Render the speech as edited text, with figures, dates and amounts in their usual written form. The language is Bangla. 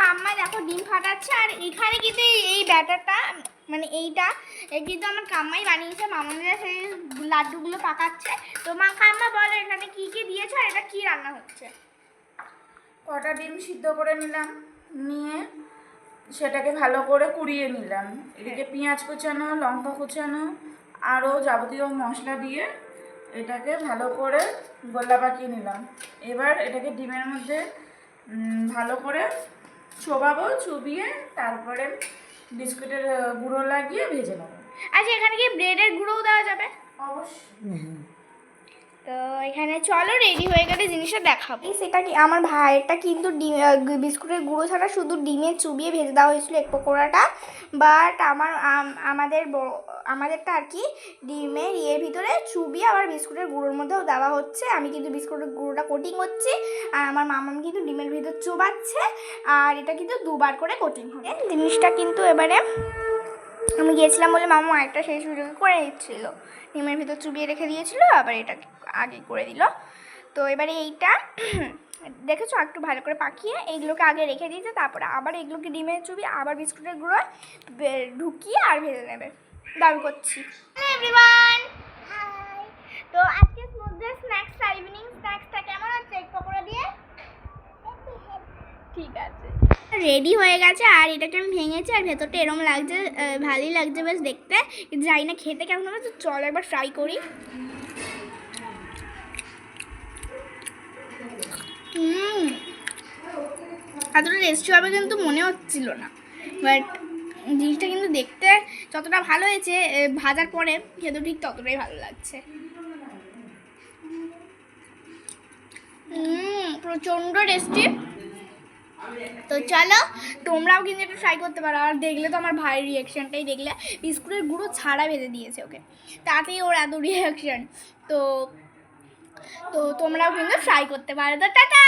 ঠাম্মা দেখো ডিম ফাটাচ্ছে। আর এখানে কিন্তু এই ব্যাটারটা মানে এইটা কিন্তু আমার কাম্মাই বানিয়েছে। মামারা সেই লাড্ডুগুলো পাকাচ্ছে। তো কাম্মা বলো এখানে কি কি দিয়েছো আর এটা কি রান্না হচ্ছে? কটা ডিম সিদ্ধ করে নিলাম, নিয়ে সেটাকে ভালো করে কুড়িয়ে নিলাম। এদিকে পেঁয়াজ কুচানো, লঙ্কা কুচানো, আরও যাবতীয় মশলা দিয়ে এটাকে ভালো করে গোল্লা পাকিয়ে নিলাম। এবার এটাকে ডিমের মধ্যে ভালো করে চোবাবো, চুবিয়ে তারপরে বিস্কুটের গুঁড়ো লাগিয়ে ভেজে নেবো। আচ্ছা, এখানে কি ব্রেডের গুঁড়োও দেওয়া যাবে? অবশ্যই। তো এখানে চলো রেডি হয়ে গেলে জিনিসটা দেখাবো। সেটা কি আমার ভাইয়েরটা কিন্তু বিস্কুটের গুঁড়ো ছাড়া শুধু ডিমে চুবিয়ে ভেজে দেওয়া হয়েছিল এক পকোড়াটা। বাট আমাদেরটা আর কি ডিমের ইয়ের ভিতরে চুবিয়ে আবার বিস্কুটের গুঁড়োর মধ্যেও দেওয়া হচ্ছে। আমি কিন্তু বিস্কুটের গুঁড়োটা কোটিং হচ্ছে আর আমার মামাম কিন্তু ডিমের ভিতর চোবাচ্ছে। আর এটা কিন্তু দুবার করে কোটিং হবে জিনিসটা। কিন্তু এবারে আমি গিয়েছিলাম বলে মামা আরেকটা সেই সুযোগ করে দিচ্ছিল, ডিমের ভিতর চুবিয়ে রেখে দিয়েছিল, আবার এটা আগে করে দিল। তো এবারে এইটা দেখেছো একটু ভালো করে পাকিয়ে এইগুলোকে আগে রেখে দিয়েছে, তারপরে আবার এগুলোকে ডিমের চুবিয়ে আবার বিস্কুটের গুঁড়ো ঢুকিয়ে আর ভেজে নেবে। দাবি করছি। Hello everyone, hi. তো আজকে মধ্যে স্ন্যাক্সটা ইভিনিং স্ন্যাক্সটা কেমন হচ্ছে এক পকোড়া দিয়ে? ঠিক আছে, রেডি হয়ে গেছে। আর এটাকে আমি ভেঙেছি আর ভেতরটা এরকম লাগছে, ভালোই লাগছে বেশ দেখতে। যাই না খেতে কেমন হবে, তো চলো একবার ট্রাই করি। এতটা টেস্টি হবে কিন্তু মনে হচ্ছিল না, বাট জিনিসটা কিন্তু দেখতে যতটা ভালো হয়েছে ভাজার পরে খেতে ঠিক ততটাই ভালো লাগছে। প্রচণ্ড টেস্টি। তো চলো তোমরাও কিন্তু একটু ট্রাই করতে পারো। আর দেখলে তো আমার ভাইয়ের রিয়াকশানটাই দেখলে, বিস্কুটের গুঁড়ো ছাড়া ভেজে দিয়েছে ওকে, তাতেই ওর এত রিয়াকশান। তো তোমরাও কিন্তু ট্রাই করতে পারো। তো টাটা।